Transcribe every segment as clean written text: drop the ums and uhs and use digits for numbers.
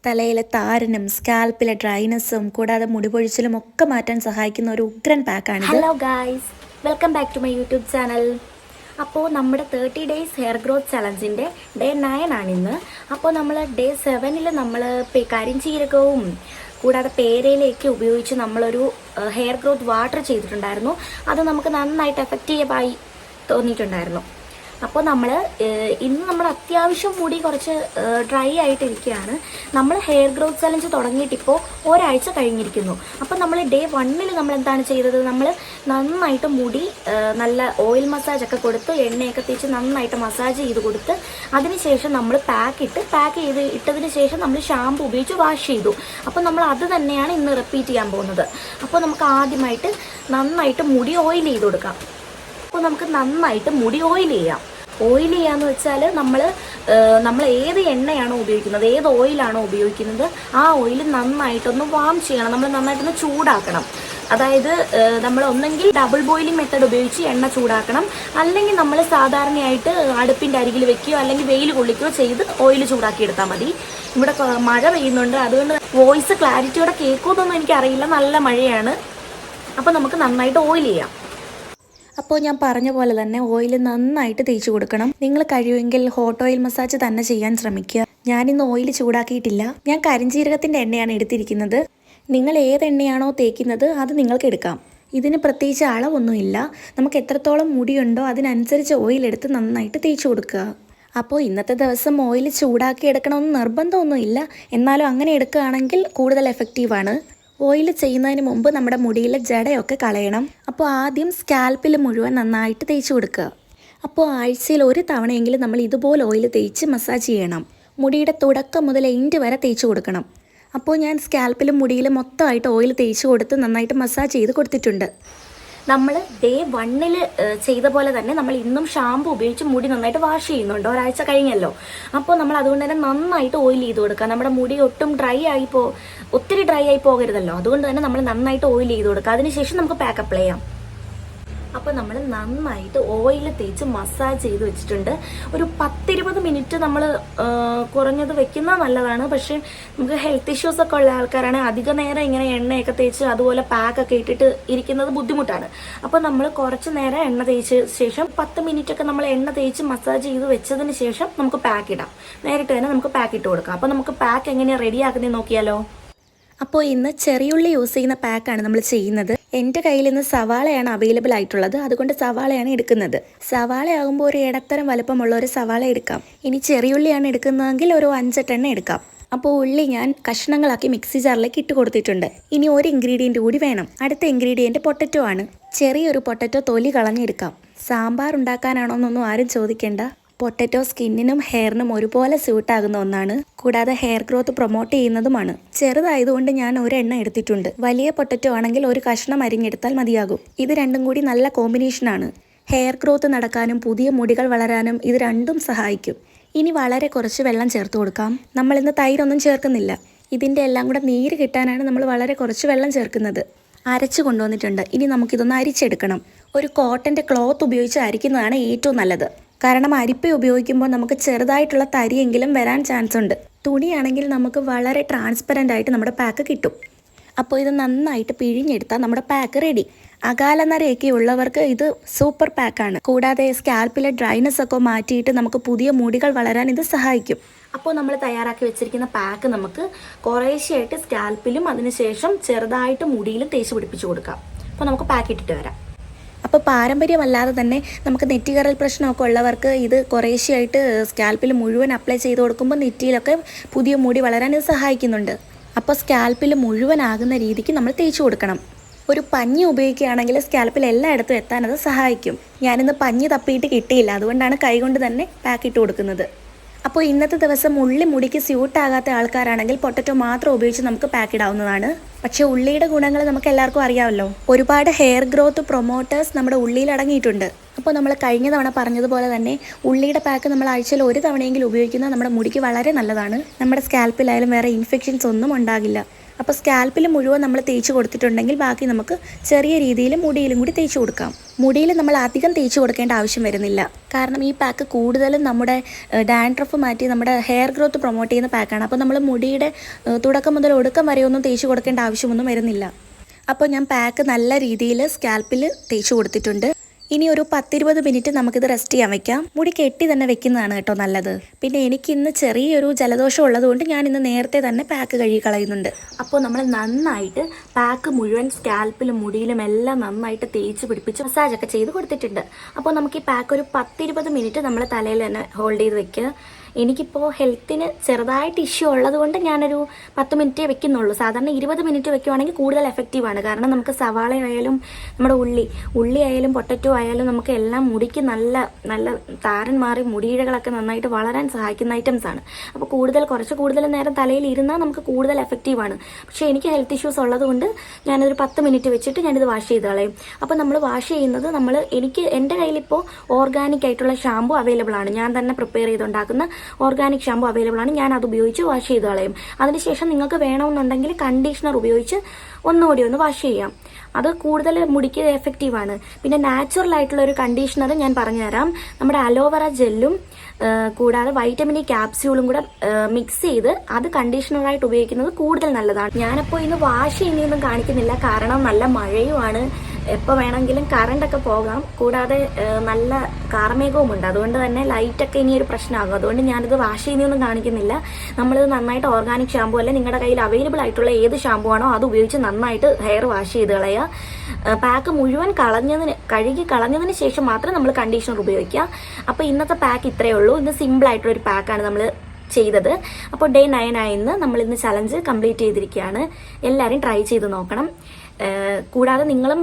തലയിലെ താരനും സ്കാൽപ്പിലെ ഡ്രൈനെസ്സും കൂടാതെ മുടിപൊഴിച്ചിലും ഒക്കെ മാറ്റാൻ സഹായിക്കുന്ന ഒരു ഉഗ്രൻ പാക്കാണ്. Hello guys, welcome back to my YouTube channel. അപ്പോൾ നമ്മുടെ 30 ഡേയ്സ് ഹെയർ ഗ്രോത്ത് ചലഞ്ചിൻ്റെ ഡേ 9 ആണിന്ന്. അപ്പോൾ നമ്മൾ ഡേ 7 നമ്മൾ കരിഞ്ചീരകവും കൂടാതെ പേരയിലേക്ക് ഉപയോഗിച്ച് നമ്മളൊരു ഹെയർ ഗ്രോത്ത് വാട്ടർ ചെയ്തിട്ടുണ്ടായിരുന്നു. അത് നമുക്ക് നന്നായിട്ട് എഫക്റ്റീവായി തോന്നിയിട്ടുണ്ടായിരുന്നു. അപ്പോൾ ഇന്ന് നമ്മൾ അത്യാവശ്യം മുടി കുറച്ച് ഡ്രൈ ആയിട്ടിരിക്കുകയാണ്. നമ്മൾ ഹെയർ ഗ്രോത്ത് ചലഞ്ച് തുടങ്ങിയിട്ടിപ്പോൾ ഒരാഴ്ച കഴിഞ്ഞിരിക്കുന്നു. അപ്പോൾ നമ്മൾ ഡേ 1 നമ്മൾ എന്താണ് ചെയ്തത്? നമ്മൾ നന്നായിട്ട് മുടി നല്ല ഓയിൽ മസാജൊക്കെ കൊടുത്ത് എണ്ണയൊക്കെ തേച്ച് നന്നായിട്ട് മസാജ് ചെയ്ത് കൊടുത്ത് അതിനുശേഷം നമ്മൾ പാക്ക് ചെയ്ത് ഇട്ടതിന് ശേഷം നമ്മൾ ഷാമ്പു ഉപയോഗിച്ച് വാഷ് ചെയ്തു. അപ്പോൾ നമ്മൾ അത് തന്നെയാണ് ഇന്ന് റിപ്പീറ്റ് ചെയ്യാൻ പോകുന്നത്. അപ്പോൾ നമുക്ക് ആദ്യമായിട്ട് നന്നായിട്ട് മുടി ഓയിൽ ചെയ്ത് കൊടുക്കാം. അപ്പോൾ നമുക്ക് നന്നായിട്ട് മുടി ഓയിൽ ചെയ്യാന്ന് വെച്ചാൽ നമ്മൾ ഏത് എണ്ണയാണോ ഉപയോഗിക്കുന്നത്, ഏത് ഓയിലാണോ ഉപയോഗിക്കുന്നത്, ആ ഓയിൽ നന്നായിട്ടൊന്ന് വാം ചെയ്യണം. നമ്മൾ നന്നായിട്ടൊന്ന് ചൂടാക്കണം. അതായത് നമ്മൾ ഒന്നെങ്കിൽ ഡബിൾ ബോയിലിംഗ് മെത്തേഡ് ഉപയോഗിച്ച് എണ്ണ ചൂടാക്കണം, അല്ലെങ്കിൽ നമ്മൾ സാധാരണയായിട്ട് അടുപ്പിൻ്റെ അരികിൽ വെക്കുകയോ അല്ലെങ്കിൽ വെയിൽ കൊള്ളിക്കുകയോ ചെയ്ത് ഓയിൽ ചൂടാക്കി എടുത്താൽ മതി. ഇവിടെ മഴ പെയ്യുന്നുണ്ട്, അതുകൊണ്ട് വോയിസ് ക്ലാരിറ്റിയോടെ കേൾക്കുമെന്നൊന്നും എനിക്കറിയില്ല. നല്ല മഴയാണ്. അപ്പോൾ നമുക്ക് നന്നായിട്ട് ഓയിൽ ചെയ്യാം. അപ്പോൾ ഞാൻ പറഞ്ഞ പോലെ തന്നെ ഓയിൽ നന്നായിട്ട് തേച്ച് കൊടുക്കണം. നിങ്ങൾ കഴിയുമെങ്കിൽ ഹോട്ട് ഓയിൽ മസാജ് തന്നെ ചെയ്യാൻ ശ്രമിക്കുക. ഞാനിന്ന് ഓയിൽ ചൂടാക്കിയിട്ടില്ല. ഞാൻ കരിഞ്ജീരകത്തിൻ്റെ എണ്ണയാണ് എടുത്തിരിക്കുന്നത്. നിങ്ങൾ ഏത് എണ്ണയാണോ തേക്കുന്നത് അത് നിങ്ങൾക്ക് എടുക്കാം. ഇതിന് പ്രത്യേകിച്ച് അളവൊന്നുമില്ല. നമുക്ക് എത്രത്തോളം മുടിയുണ്ടോ അതിനനുസരിച്ച് ഓയിലെടുത്ത് നന്നായിട്ട് തേച്ച് കൊടുക്കുക. അപ്പോൾ ഇന്നത്തെ ദിവസം ഓയിൽ ചൂടാക്കി എടുക്കണമെന്ന് നിർബന്ധമൊന്നുമില്ല. എന്നാലും അങ്ങനെ എടുക്കുകയാണെങ്കിൽ കൂടുതൽ എഫക്റ്റീവാണ്. ഓയിൽ ചെയ്യുന്നതിന് മുമ്പ് നമ്മുടെ മുടിയിലെ ജടയൊക്കെ കളയണം. അപ്പോൾ ആദ്യം സ്കാൽപ്പിൽ മുഴുവൻ നന്നായിട്ട് തേച്ച് കൊടുക്കുക. അപ്പോൾ ആഴ്ചയിൽ ഒരു തവണയെങ്കിലും നമ്മൾ ഇതുപോലെ ഓയിൽ തേച്ച് മസാജ് ചെയ്യണം. മുടിയുടെ തുടക്കം മുതൽ എൻഡ് വരെ തേച്ച് കൊടുക്കണം. അപ്പോൾ ഞാൻ സ്കാൽപ്പിലും മുടിയിലും മൊത്തമായിട്ട് ഓയിൽ തേച്ച് കൊടുത്ത് നന്നായിട്ട് മസാജ് ചെയ്ത് കൊടുത്തിട്ടുണ്ട്. നമ്മൾ ഡേ 1 ചെയ്ത പോലെ തന്നെ നമ്മൾ ഇന്നും ഷാമ്പു ഉപയോഗിച്ച് മുടി നന്നായിട്ട് വാഷ് ചെയ്യുന്നുണ്ട്. ഒരാഴ്ച കഴിഞ്ഞല്ലോ. അപ്പോൾ നമ്മൾ അതുകൊണ്ട് തന്നെ നന്നായിട്ട് ഓയിൽ ചെയ്ത് കൊടുക്കുക. നമ്മുടെ മുടി ഒട്ടും ഒത്തിരി ഡ്രൈ ആയി പോകരുതല്ലോ. അതുകൊണ്ട് തന്നെ നമ്മൾ നന്നായിട്ട് ഓയിൽ ചെയ്ത് കൊടുക്കുക. അതിനുശേഷം നമുക്ക് പാക്ക് അപ്ലൈ ചെയ്യാം. അപ്പോൾ നമ്മൾ നന്നായിട്ട് ഓയിൽ തേച്ച് മസാജ് ചെയ്ത് വെച്ചിട്ടുണ്ട്. ഒരു 10-20 മിനിറ്റ് നമ്മൾ കുറഞ്ഞത് വെക്കുന്നത് നല്ലതാണ്. പക്ഷേ നമുക്ക് ഹെൽത്ത് ഇഷ്യൂസ് ഒക്കെ ഉള്ള ആൾക്കാരാണ് അധിക നേരം ഇങ്ങനെ എണ്ണയൊക്കെ തേച്ച് അതുപോലെ പാക്കൊക്കെ ഇട്ടിട്ട് ഇരിക്കുന്നത് ബുദ്ധിമുട്ടാണ്. അപ്പോൾ നമ്മൾ കുറച്ച് നേരം എണ്ണ തേച്ച ശേഷം 10 മിനിറ്റ് ഒക്കെ നമ്മൾ എണ്ണ തേച്ച് മസാജ് ചെയ്ത് വെച്ചതിന് ശേഷം നമുക്ക് പാക്ക് ഇടാം. നേരിട്ട് തന്നെ നമുക്ക് പാക്ക് ഇട്ട് കൊടുക്കാം. അപ്പോൾ നമുക്ക് പാക്ക് എങ്ങനെയാണ് റെഡിയാക്കുന്നത് നോക്കിയാലോ. അപ്പോൾ ഇന്ന് ചെറിയുള്ളി യൂസ് ചെയ്യുന്ന പാക്കാണ് നമ്മൾ ചെയ്യുന്നത്. എൻ്റെ കയ്യിൽ ഇന്ന് സവാളയാണ് അവൈലബിൾ ആയിട്ടുള്ളത്. അതുകൊണ്ട് സവാളയാണ് എടുക്കുന്നത്. സവാള ആകുമ്പോൾ ഒരു ഇടത്തരം വലുപ്പമുള്ള ഒരു സവാള എടുക്കാം. ഇനി ചെറിയുള്ളിയാണ് എടുക്കുന്നതെങ്കിൽ ഒരു 5 എണ്ണ എടുക്കാം. അപ്പോൾ ഉള്ളി ഞാൻ കഷ്ണങ്ങളാക്കി മിക്സി ജാറിലേക്ക് ഇട്ട് കൊടുത്തിട്ടുണ്ട്. ഇനി ഒരു ഇൻഗ്രീഡിയൻറ്റ് കൂടി വേണം. അടുത്ത ഇൻഗ്രീഡിയൻറ്റ് പൊട്ടറ്റോ ആണ്. ചെറിയൊരു പൊട്ടറ്റോ തൊലി കളഞ്ഞെടുക്കാം. സാമ്പാർ ഉണ്ടാക്കാനാണോന്നൊന്നും ആരും ചോദിക്കേണ്ട. പൊട്ടറ്റോ സ്കിന്നിനും ഹെയറിനും ഒരുപോലെ സ്യൂട്ടാകുന്ന ഒന്നാണ്. കൂടാതെ ഹെയർ ഗ്രോത്ത് പ്രൊമോട്ട് ചെയ്യുന്നതുമാണ്. ചെറുതായതുകൊണ്ട് ഞാൻ ഒരെണ്ണ എടുത്തിട്ടുണ്ട്. വലിയ പൊട്ടറ്റോ ആണെങ്കിൽ ഒരു കഷ്ണം അരിഞ്ഞെടുത്താൽ മതിയാകും. ഇത് രണ്ടും കൂടി നല്ല കോമ്പിനേഷനാണ്. ഹെയർ ഗ്രോത്ത് നടക്കാനും പുതിയ മുടികൾ വളരാനും ഇത് രണ്ടും സഹായിക്കും. ഇനി വളരെ കുറച്ച് വെള്ളം ചേർത്ത് കൊടുക്കാം. നമ്മളിന്ന് തൈരൊന്നും ചേർക്കുന്നില്ല. ഇതിൻ്റെ എല്ലാം കൂടെ നീര് കിട്ടാനാണ് നമ്മൾ വളരെ കുറച്ച് വെള്ളം ചേർക്കുന്നത്. അരച്ച് കൊണ്ടുവന്നിട്ടുണ്ട്. ഇനി നമുക്കിതൊന്ന് അരിച്ചെടുക്കണം. ഒരു കോട്ടൻ്റെ ക്ലോത്ത് ഉപയോഗിച്ച് അരിക്കുന്നതാണ് ഏറ്റവും നല്ലത്. കാരണം അരിപ്പ ഉപയോഗിക്കുമ്പോൾ നമുക്ക് ചെറുതായിട്ടുള്ള തരിയെങ്കിലും വരാൻ ചാൻസ് ഉണ്ട്. തുണിയാണെങ്കിൽ നമുക്ക് വളരെ ട്രാൻസ്പെറൻ്റ് ആയിട്ട് നമ്മുടെ പാക്ക് കിട്ടും. അപ്പോൾ ഇത് നന്നായിട്ട് പിഴിഞ്ഞെടുത്താൽ നമ്മുടെ പാക്ക് റെഡി. അകാലനരയൊക്കെ ഉള്ളവർക്ക് ഇത് സൂപ്പർ പാക്കാണ്. കൂടാതെ സ്കാൽപ്പിലെ ഡ്രൈനെസ് ഒക്കെ മാറ്റിയിട്ട് നമുക്ക് പുതിയ മുടികൾ വളരാൻ ഇത് സഹായിക്കും. അപ്പോൾ നമ്മൾ തയ്യാറാക്കി വെച്ചിരിക്കുന്ന പാക്ക് നമുക്ക് കുറേശ്ശെയായിട്ട് സ്കാൽപ്പിലും അതിനുശേഷം ചെറുതായിട്ട് മുടിയിലും തേച്ച് പിടിപ്പിച്ച് കൊടുക്കാം. അപ്പോൾ നമുക്ക് പാക്ക് ഇട്ടിട്ട് വരാം. അപ്പോൾ പാരമ്പര്യമല്ലാതെ തന്നെ നമുക്ക് നെറ്റികറൽ പ്രശ്നമൊക്കെ ഉള്ളവർക്ക് ഇത് കുറേശ്ശെയായിട്ട് സ്കാൽപ്പിൽ മുഴുവൻ അപ്ലൈ ചെയ്ത് കൊടുക്കുമ്പോൾ നെറ്റിയിലൊക്കെ പുതിയ മുടി വളരാൻ ഇത് സഹായിക്കുന്നുണ്ട്. അപ്പോൾ സ്കാൽപ്പിൽ മുഴുവനാകുന്ന രീതിക്ക് നമ്മൾ തേച്ച് കൊടുക്കണം. ഒരു പഞ്ഞി ഉപയോഗിക്കുകയാണെങ്കിൽ സ്കാൽപ്പിൽ എല്ലായിടത്തും എത്താൻ അത് സഹായിക്കും. ഞാനിന്ന് പഞ്ഞി തപ്പിയിട്ട് കിട്ടിയില്ല, അതുകൊണ്ടാണ് കൈകൊണ്ട് തന്നെ പാക്ക് ഇട്ട് കൊടുക്കുന്നത്. അപ്പോൾ ഇന്നത്തെ ദിവസം ഉള്ളി മുടിക്ക് സ്യൂട്ടാകാത്ത ആൾക്കാരാണെങ്കിൽ പൊട്ടറ്റോ മാത്രം ഉപയോഗിച്ച് നമുക്ക് പാക്ക് ഇടാവുന്നതാണ്. പക്ഷേ ഉള്ളിയുടെ ഗുണങ്ങൾ നമുക്ക് എല്ലാവർക്കും അറിയാമല്ലോ. ഒരുപാട് ഹെയർ ഗ്രോത്ത് പ്രൊമോട്ടേഴ്സ് നമ്മുടെ ഉള്ളിയിൽ അടങ്ങിയിട്ടുണ്ട്. അപ്പോൾ നമ്മൾ കഴിഞ്ഞ തവണ പറഞ്ഞതുപോലെ തന്നെ ഉള്ളിയുടെ പാക്ക് നമ്മൾ ആഴ്ചയിൽ ഒരു തവണയെങ്കിലും ഉപയോഗിക്കുന്നത് നമ്മുടെ മുടിക്ക് വളരെ നല്ലതാണ്. നമ്മുടെ സ്കാൽപ്പിലായാലും വേറെ ഇൻഫെക്ഷൻസ് ഒന്നും ഉണ്ടാകില്ല. അപ്പോൾ സ്കാൽപ്പിൽ മുഴുവൻ നമ്മൾ തേച്ച് കൊടുത്തിട്ടുണ്ടെങ്കിൽ ബാക്കി നമുക്ക് ചെറിയ രീതിയിൽ മുടിയിലും കൂടി തേച്ച് കൊടുക്കാം. മുടിയിൽ നമ്മൾ അധികം തേച്ച് കൊടുക്കേണ്ട ആവശ്യം വരുന്നില്ല. കാരണം ഈ പാക്ക് കൂടുതലും നമ്മുടെ ഡാൻഡ്രഫ് മാറ്റി നമ്മുടെ ഹെയർ ഗ്രോത്ത് പ്രൊമോട്ട് ചെയ്യുന്ന പാക്കാണ്. അപ്പോൾ നമ്മൾ മുടിയുടെ തുടക്കം മുതൽ ഒടുക്കം വരെ ഒന്നും തേച്ച് കൊടുക്കേണ്ട ആവശ്യമൊന്നും വരുന്നില്ല. അപ്പോൾ ഞാൻ പാക്ക് നല്ല രീതിയിൽ സ്കാൽപ്പിൽ തേച്ച് കൊടുത്തിട്ടുണ്ട്. ഇനി ഒരു 10-20 മിനിറ്റ് നമുക്കിത് റെസ്റ്റ് ചെയ്യാൻ വെക്കാം. മുടി കെട്ടി തന്നെ വെക്കുന്നതാണ് കേട്ടോ നല്ലത്. പിന്നെ എനിക്കിന്ന് ചെറിയൊരു ജലദോഷം ഉള്ളതുകൊണ്ട് ഞാൻ ഇന്ന് നേരത്തെ തന്നെ പാക്ക് കഴുകി കളയുന്നുണ്ട്. അപ്പോൾ നമ്മൾ നന്നായിട്ട് പാക്ക് മുഴുവൻ സ്കാൽപ്പിലും മുടിയിലും എല്ലാം നന്നായിട്ട് തേച്ച് പിടിപ്പിച്ച് മസാജൊക്കെ ചെയ്ത് കൊടുത്തിട്ടുണ്ട്. അപ്പോൾ നമുക്ക് ഈ പാക്ക് ഒരു 10-20 മിനിറ്റ് നമ്മൾ തലയിൽ തന്നെ ഹോൾഡ് ചെയ്ത് വെക്കുക. എനിക്കിപ്പോൾ ഹെൽത്തിന് ചെറുതായിട്ട് ഇഷ്യൂ ഉള്ളത് കൊണ്ട് ഞാനൊരു 10 മിനിറ്റേ വെക്കുന്നുള്ളൂ. സാധാരണ 20 മിനിറ്റ് വെക്കുവാണെങ്കിൽ കൂടുതൽ എഫക്റ്റീവാണ്. കാരണം നമുക്ക് സവാള ആയാലും നമ്മുടെ ഉള്ളി ആയാലും പൊട്ടറ്റോ ആയാലും നമുക്ക് എല്ലാം മുടിക്ക് നല്ല താരൻ മാറി മുടിയിഴകളൊക്കെ നന്നായിട്ട് വളരാൻ സഹായിക്കുന്ന ഐറ്റംസ് ആണ്. അപ്പോൾ കുറച്ച് കൂടുതൽ നേരം തലയിൽ ഇരുന്നാൽ നമുക്ക് കൂടുതൽ എഫക്റ്റീവാണ്. പക്ഷേ എനിക്ക് ഹെൽത്ത് ഇഷ്യൂസ് ഉള്ളത് കൊണ്ട് ഞാനൊരു 10 മിനിറ്റ് വെച്ചിട്ട് ഞാനിത് വാഷ് ചെയ്ത് കളയും. അപ്പോൾ നമ്മൾ വാഷ് ചെയ്യുന്നത് എൻ്റെ കയ്യിലിപ്പോൾ ഓർഗാനിക് ആയിട്ടുള്ള ഷാമ്പു അവൈലബിൾ ആണ്. ഞാൻ തന്നെ പ്രിപ്പയർ ചെയ്തുണ്ടാക്കുന്ന ഓർഗാനിക് ഷാമ്പു അവൈലബിൾ ആണ്. ഞാൻ അത് ഉപയോഗിച്ച് വാഷ് ചെയ്ത് കളയും. അതിനുശേഷം നിങ്ങൾക്ക് വേണമെന്നുണ്ടെങ്കിൽ കണ്ടീഷണർ ഉപയോഗിച്ച് ഒന്നുകൂടി ഒന്ന് വാഷ് ചെയ്യാം. അത് കൂടുതൽ മുടിക്ക് എഫക്റ്റീവാണ്. പിന്നെ നാച്ചുറൽ ആയിട്ടുള്ള ഒരു കണ്ടീഷണർ ഞാൻ പറഞ്ഞുതരാം. നമ്മുടെ അലോവേറ ജെല്ലും കൂടാതെ വൈറ്റമിൻ ഇ ക്യാപ്സ്യൂളും കൂടെ മിക്സ് ചെയ്ത് അത് കണ്ടീഷണറായിട്ട് ഉപയോഗിക്കുന്നത് കൂടുതൽ നല്ലതാണ്. ഞാനപ്പോൾ ഇന്ന് വാഷ് ചെയ്യുന്നതൊന്നും കാണിക്കുന്നില്ല, കാരണം നല്ല മഴയുമാണ്. എപ്പോൾ വേണമെങ്കിലും കറണ്ടൊക്കെ പോകാം. കൂടാതെ നല്ല കാർമേഘവും ഉണ്ട്. അതുകൊണ്ട് തന്നെ ലൈറ്റൊക്കെ ഇനിയൊരു പ്രശ്നമാകും. അതുകൊണ്ട് ഞാനിത് വാഷ് ചെയ്യുന്നതൊന്നും കാണിക്കുന്നില്ല. നമ്മളിത് നന്നായിട്ട് ഓർഗാനിക് ഷാമ്പു അല്ലെ നിങ്ങളുടെ കയ്യിൽ അവൈലബിൾ ആയിട്ടുള്ള ഏത് ഷാമ്പു ആണോ അത് ഉപയോഗിച്ച് നന്നായിട്ട് ഹെയർ വാഷ് ചെയ്ത് കളയുക. പാക്ക് മുഴുവൻ കഴുകി കളഞ്ഞതിന് ശേഷം മാത്രം നമ്മൾ കണ്ടീഷണർ ഉപയോഗിക്കുക. അപ്പോൾ ഇന്നത്തെ പാക്ക് ഇത്രയേ ഉള്ളൂ. ഇന്ന് സിമ്പിൾ ആയിട്ടുള്ള ഒരു പാക്കാണ് നമ്മൾ ചെയ്തത്. അപ്പോൾ ഡേ 9 ആയിന്ന് നമ്മൾ ഇന്ന് ചലഞ്ച് കംപ്ലീറ്റ് ചെയ്തിരിക്കുകയാണ്. എല്ലാവരും ട്രൈ ചെയ്ത് നോക്കണം. കൂടാതെ നിങ്ങളും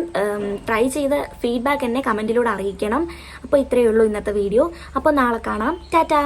ട്രൈ ചെയ്ത ഫീഡ്ബാക്ക് എന്നെ കമൻറ്റിലൂടെ അറിയിക്കണം. അപ്പോൾ ഇത്രയേ ഉള്ളൂ ഇന്നത്തെ വീഡിയോ. അപ്പോൾ നാളെ കാണാം. ടാറ്റാ.